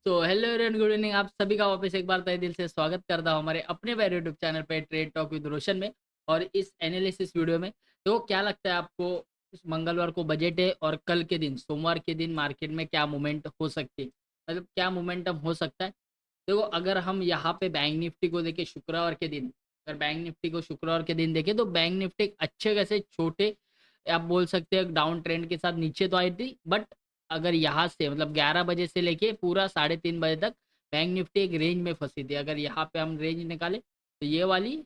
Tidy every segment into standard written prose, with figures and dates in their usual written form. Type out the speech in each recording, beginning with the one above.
तो hello everyone, good evening. आप सभी का वापस एक बार तहे दिल से स्वागत करता हूँ हमारे अपने वेरी यूट्यूब चैनल पे ट्रेड टॉक विद रोशन में। और इस एनालिसिस वीडियो में तो क्या लगता है आपको, इस मंगलवार को बजट है और कल के दिन सोमवार के दिन मार्केट में क्या मूवमेंट हो सकती है, मतलब क्या मोमेंटम हो सकता है। देखो, अगर हम यहाँ पे बैंक निफ्टी को देखें शुक्रवार के दिन, अगर बैंक निफ्टी को शुक्रवार के दिन देखें तो बैंक निफ्टी एक अच्छे खासे छोटे, आप बोल सकते हैं डाउन ट्रेंड के साथ नीचे तो आई थी, बट अगर यहाँ से मतलब 11 बजे से लेके पूरा 3:30 बजे तक बैंक निफ्टी एक रेंज में फंसी थी। अगर यहाँ पे हम रेंज निकाले तो ये वाली,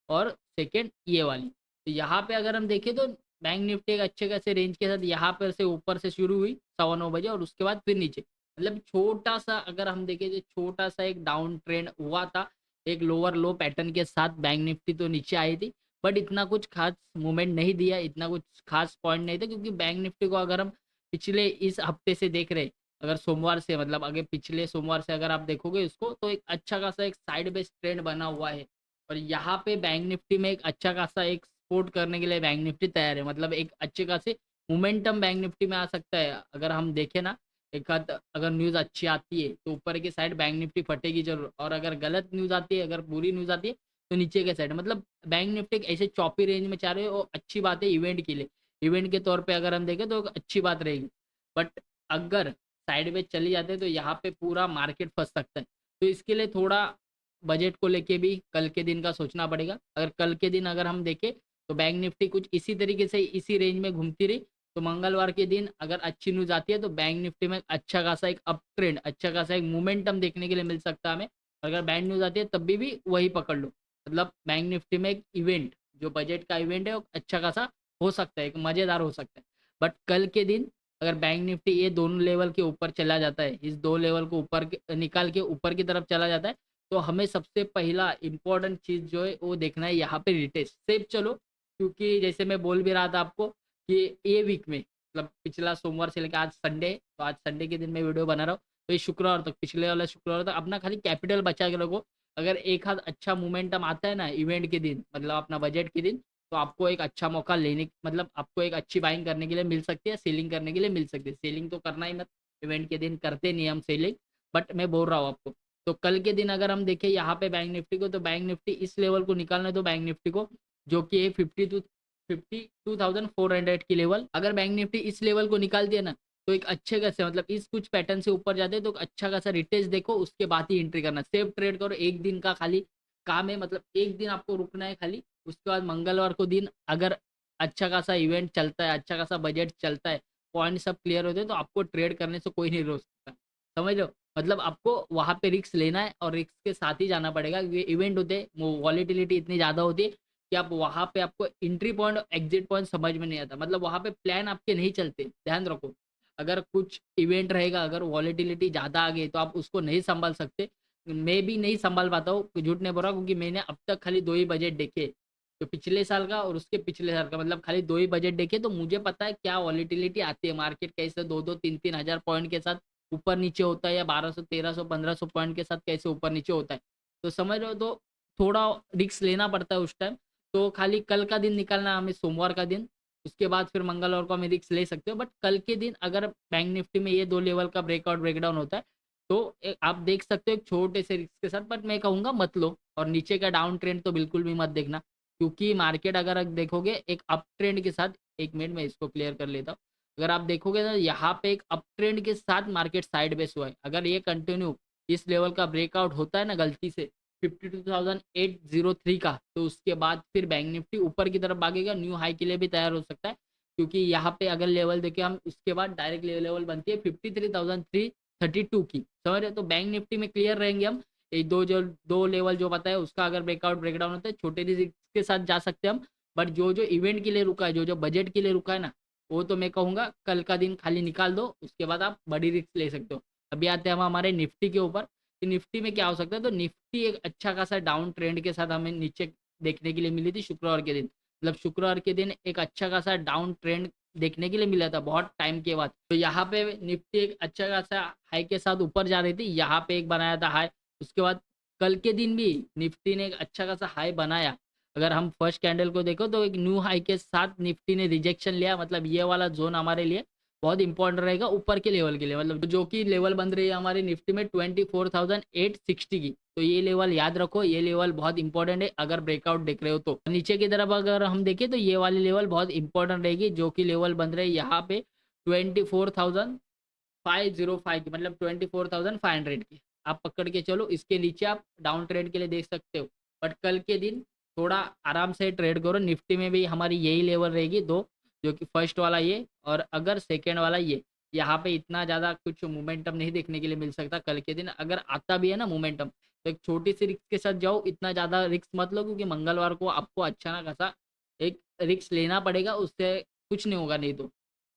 और सेकंड ये वाली। तो यहाँ पे अगर हम देखें तो बैंक निफ्टी एक अच्छे खासे रेंज के साथ यहाँ पर से ऊपर से शुरू हुई 9:15 बजे, और उसके बाद फिर नीचे, मतलब छोटा सा अगर हम देखें तो छोटा सा एक डाउन ट्रेंड हुआ था। एक लोअर लो पैटर्न के साथ बैंक निफ्टी तो नीचे आई थी, बट इतना कुछ खास मूवमेंट नहीं दिया, इतना कुछ खास पॉइंट नहीं था, क्योंकि बैंक निफ्टी को अगर हम पिछले इस हफ्ते से देख रहे, अगर सोमवार से मतलब अगर पिछले सोमवार से अगर आप देखोगे उसको, तो एक अच्छा खासा एक साइड बेस ट्रेंड बना हुआ है। और यहाँ पे बैंक निफ्टी में एक अच्छा खासा एक सपोर्ट करने के लिए बैंक निफ्टी तैयार है, मतलब एक अच्छे खासे मोमेंटम बैंक निफ्टी में आ सकता है। अगर हम देखें ना, एक आध अगर न्यूज़ अच्छी आती है तो ऊपर की साइड बैंक निफ्टी फटेगी जरूर, और अगर गलत न्यूज़ आती है, अगर बुरी न्यूज़ आती है, तो नीचे के साइड मतलब बैंक निफ्टी एक ऐसे चौपी रेंज में चाह रहे हो, अच्छी बात है इवेंट के लिए। इवेंट के तौर पे अगर हम देखें तो अच्छी बात रहेगी, बट अगर साइड में चली जाते हैं तो यहाँ पे पूरा मार्केट फंस सकता है। तो इसके लिए थोड़ा बजट को लेके भी कल के दिन का सोचना पड़ेगा। अगर कल के दिन अगर हम देखें तो बैंक निफ्टी कुछ इसी तरीके से इसी रेंज में घूमती रही, तो मंगलवार के दिन अगर अच्छी न्यूज आती है तो बैंक निफ्टी में अच्छा खासा एक अप ट्रेंड, अच्छा खासा एक मोमेंटम देखने के लिए मिल सकता है हमें। अगर बैड न्यूज आती है तब भी वही पकड़ लो, मतलब बैंक निफ्टी में एक इवेंट, जो बजट का इवेंट है वो अच्छा खासा हो सकता है, एक मजेदार हो सकता है। बट कल के दिन अगर बैंक निफ्टी ये दोनों लेवल के ऊपर चला जाता है, इस दो लेवल को ऊपर निकाल के ऊपर की तरफ चला जाता है, तो हमें सबसे पहला इंपॉर्टेंट चीज जो है वो देखना है यहाँ पे रिटेस्ट सेफ चलो। क्योंकि जैसे मैं बोल भी रहा था आपको कि ये वीक में मतलब पिछला सोमवार से लेकर आज संडे, तो आज संडे के दिन मैं वीडियो बना रहा हूँ, तो ये शुक्रवार तक, पिछले वाला शुक्रवार तक अपना खाली कैपिटल बचा के रखो। अगर एक हाथ अच्छा मोमेंटम आता है ना इवेंट के दिन, मतलब अपना बजट के दिन, तो आपको एक अच्छा मौका लेने, मतलब आपको एक अच्छी बाइंग करने के लिए मिल सकती है, सेलिंग करने के लिए मिल सकती है। सेलिंग तो करना ही मत, इवेंट के दिन करते नहीं हम सेलिंग, बट मैं बोल रहा हूँ आपको। तो कल के दिन अगर हम देखें यहाँ पे बैंक निफ्टी को, तो बैंक निफ्टी इस लेवल को निकालना है, तो बैंक निफ्टी को जो कि है 52,400 की लेवल, अगर बैंक निफ्टी इस लेवल को निकाल दिया ना, तो एक अच्छे खासे मतलब इस कुछ पैटर्न से ऊपर जाते हैं तो अच्छा खासा रिटेस्ट देखो, उसके बाद ही एंट्री करना, सेफ ट्रेड करो। एक दिन का खाली काम है, मतलब एक दिन आपको रुकना है खाली। उसके बाद मंगलवार को दिन अगर अच्छा खासा इवेंट चलता है, अच्छा खासा बजट चलता है, पॉइंट सब क्लियर होते हैं, तो आपको ट्रेड करने से कोई नहीं रोक सकता। समझ लो, मतलब आपको वहां पे रिस्क लेना है और रिस्क के साथ ही जाना पड़ेगा, क्योंकि इवेंट होते हैं वो वॉलेटिलिटी इतनी ज्यादा होती है कि आप वहां पे आपको एंट्री पॉइंट और एग्जिट पॉइंट समझ में नहीं आता, मतलब वहां पे प्लान आपके नहीं चलते, ध्यान रखो। अगर कुछ इवेंट रहेगा, अगर वॉलेटिलिटी ज्यादा आ गई तो आप उसको नहीं संभाल सकते। मैं भी नहीं संभाल पाता हूँ, झूठ नहीं बोल रहा, क्योंकि मैंने अब तक खाली दो ही बजट देखे, तो पिछले साल का और उसके पिछले साल का, मतलब खाली दो ही बजट देखे, तो मुझे पता है क्या वॉलेटिलिटी आती है, मार्केट कैसे दो दो तीन तीन हजार पॉइंट के साथ ऊपर नीचे होता है, या 1200 1300 1500 पॉइंट के साथ कैसे ऊपर नीचे होता है। तो समझ रहे हो, तो थोड़ा रिस्क लेना पड़ता है उस टाइम। तो खाली कल का दिन निकालना है हमें, सोमवार का दिन, उसके बाद फिर मंगलवार को हमें रिस्क ले सकते हो। बट कल के दिन अगर बैंक निफ्टी में ये दो लेवल का ब्रेकआउट ब्रेकडाउन होता है, तो आप देख सकते हो एक छोटे से रिस्क के साथ, बट मैं कहूंगा मत लो। और नीचे का डाउन ट्रेंड तो बिल्कुल भी मत देखना, क्योंकि मार्केट अगर आप देखोगे एक अप ट्रेंड के साथ, एक मिनट में इसको क्लियर कर लेता हूँ। अगर आप देखोगे ना, यहाँ पे एक अप ट्रेंड के साथ मार्केट साइड बेस हुआ है, अगर ये कंटिन्यू इस लेवल का ब्रेकआउट होता है ना गलती से 52,803 का, तो उसके बाद फिर बैंक निफ्टी ऊपर की तरफ भागेगा, न्यू हाई के लिए भी तैयार हो सकता है। क्योंकि यहाँ पे अगर लेवल देखे हम, उसके बाद डायरेक्ट लेवल बनती है 53,332 की, समझ रहे हो? तो बैंक निफ्टी में क्लियर रहेंगे हम। ये दो लेवल जो बताया उसका अगर ब्रेकआउट ब्रेकडाउन होता है, छोटे रिस्क के साथ जा सकते हैं हम। बट जो जो इवेंट के लिए रुका है, जो जो बजट के लिए रुका है ना, वो तो मैं कहूंगा कल का दिन खाली निकाल दो, उसके बाद आप बड़ी रिस्क ले सकते हो। अभी आते हैं हम हमारे निफ्टी के ऊपर, कि निफ्टी में क्या हो सकता है। तो निफ्टी एक अच्छा खासा डाउन ट्रेंड के साथ हमें नीचे देखने के लिए मिली थी शुक्रवार के दिन, मतलब शुक्रवार के दिन एक अच्छा खासा डाउन ट्रेंड देखने के लिए मिला था बहुत टाइम के बाद। तो यहाँ पे निफ्टी एक अच्छा खासा हाई के साथ ऊपर जा रही थी, यहाँ पे एक बनाया था हाई। उसके बाद कल के दिन भी निफ्टी ने एक अच्छा खासा हाई बनाया। अगर हम फर्स्ट कैंडल को देखो तो एक न्यू हाई के साथ निफ्टी ने रिजेक्शन लिया, मतलब ये वाला जोन हमारे लिए बहुत इंपॉर्टेंट रहेगा ऊपर के लेवल के लिए, मतलब जो कि लेवल बन रही है हमारी निफ्टी में 24,860 की। तो ये लेवल याद रखो, ये लेवल बहुत इंपॉर्टेंट है अगर ब्रेकआउट देख रहे हो तो। नीचे की तरफ अगर हम देखें तो ये वाली लेवल बहुत इंपॉर्टेंट रहेगी, जो कि लेवल बन रही है यहाँ पे 24,505 की, मतलब 24,500 की। आप पकड़ के चलो, इसके नीचे आप डाउन ट्रेड के लिए देख सकते हो। बट कल के दिन थोड़ा आराम से ट्रेड करो। निफ्टी में भी हमारी यही लेवल रहेगी दो, जो कि फर्स्ट वाला ये और अगर सेकेंड वाला ये। यहाँ पे इतना ज़्यादा कुछ मोमेंटम नहीं देखने के लिए मिल सकता कल के दिन। अगर आता भी है ना मोमेंटम, तो एक छोटी सी रिस्क के साथ जाओ, इतना ज़्यादा रिस्क मत लो, क्योंकि मंगलवार को आपको अच्छा ना खासा एक रिस्क लेना पड़ेगा, उससे कुछ नहीं होगा नहीं तो,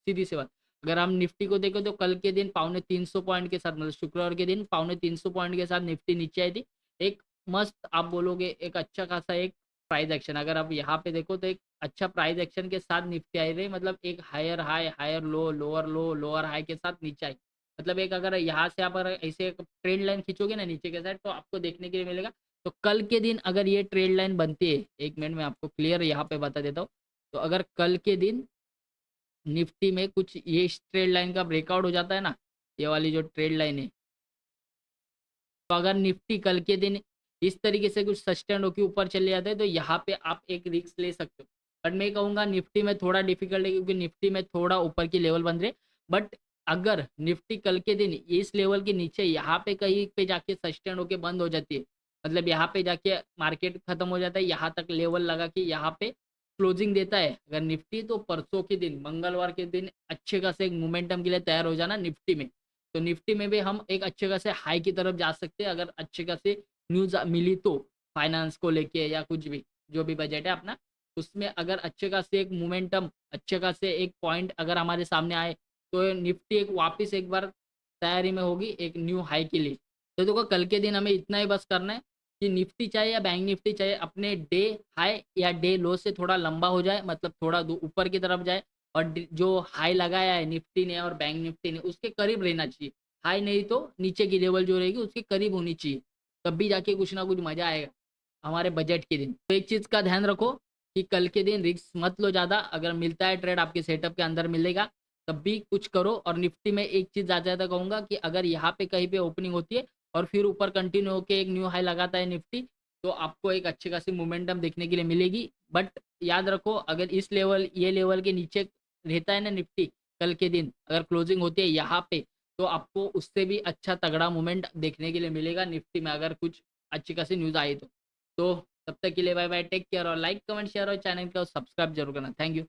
सीधी सी बात। अगर हम निफ्टी को देखें तो कल के दिन 350 पॉइंट के साथ, मतलब शुक्रवार के दिन 350 पॉइंट के साथ निफ्टी नीचे आई थी। एक मस्त आप बोलोगे एक अच्छा खासा एक प्राइस एक्शन, अगर आप यहाँ पे देखो तो एक अच्छा प्राइस एक्शन के साथ निफ्टी आई रही, मतलब एक higher high higher low lower high के साथ नीचे आई। मतलब एक अगर यहाँ से आप अगर ऐसे एक ट्रेंड लाइन खींचोगे ना नीचे के साइड, तो आपको देखने के लिए मिलेगा। तो कल के दिन अगर ये ट्रेंड लाइन बनती है, 1 मिनट में आपको क्लियर यहाँ पे बता देता हूँ। तो अगर कल के दिन निफ्टी में कुछ ये ट्रेड लाइन का ब्रेकआउट हो जाता है ना, ये वाली जो ट्रेड लाइन है, तो अगर निफ्टी कल के दिन इस तरीके से कुछ सस्टेन होकर ऊपर चले जाते हैं, तो यहाँ पे आप एक रिस्क ले सकते हो। बट मैं कहूँगा निफ्टी में थोड़ा डिफिकल्ट है, क्योंकि निफ्टी में थोड़ा ऊपर की लेवल बन रहे। बट अगर निफ्टी कल के दिन इस लेवल के नीचे यहाँ पे कहीं पे जाके सस्टेन होके बंद हो जाती है, मतलब यहाँ पे जाके मार्केट खत्म हो जाता है, यहाँ तक लेवल लगा के यहाँ पे क्लोजिंग देता है अगर निफ्टी, तो परसों के दिन मंगलवार के दिन अच्छे खासे एक मोमेंटम के लिए तैयार हो जाना निफ्टी में। तो निफ्टी में भी हम एक अच्छे खासे हाई की तरफ जा सकते हैं, अगर अच्छे खासे न्यूज मिली तो, फाइनेंस को लेके या कुछ भी, जो भी बजट है अपना, उसमें अगर अच्छे खासे एक मोमेंटम, अच्छे खासे एक पॉइंट अगर हमारे सामने आए, तो निफ्टी एक वापस एक बार तैयारी में होगी एक न्यू हाई के लिए। तो देखो कल के दिन हमें इतना ही बस करना है कि निफ्टी चाहे या बैंक निफ्टी चाहे अपने डे हाई या डे लो से थोड़ा लंबा हो जाए, मतलब थोड़ा ऊपर की तरफ जाए, और जो हाई लगाया है निफ्टी ने और बैंक निफ्टी ने उसके करीब रहना चाहिए। हाई नहीं तो नीचे की लेवल जो रहेगी उसके करीब होनी चाहिए, तब भी जाके कुछ ना कुछ मजा आएगा हमारे बजट के दिन। तो एक चीज का ध्यान रखो कि कल के दिन रिस्क मत लो ज्यादा, अगर मिलता है ट्रेड आपके सेटअप के अंदर मिलेगा तब भी कुछ करो। और निफ्टी में एक चीज ज्यादा ज्यादा कहूंगा कि अगर यहाँ पे कहीं पे ओपनिंग होती है और फिर ऊपर कंटिन्यू होकर एक न्यू हाई लगाता है निफ्टी, तो आपको एक अच्छी खासी मोमेंटम देखने के लिए मिलेगी। बट याद रखो अगर इस लेवल ये लेवल के नीचे रहता है ना निफ्टी कल के दिन, अगर क्लोजिंग होती है यहाँ पे, तो आपको उससे भी अच्छा तगड़ा मूवमेंट देखने के लिए मिलेगा निफ्टी में, अगर कुछ अच्छी खासी न्यूज़ आई तो। तब तक के लिए बाय बाय, टेक केयर, और लाइक कमेंट शेयर और चैनल को सब्सक्राइब जरूर करना। Thank you.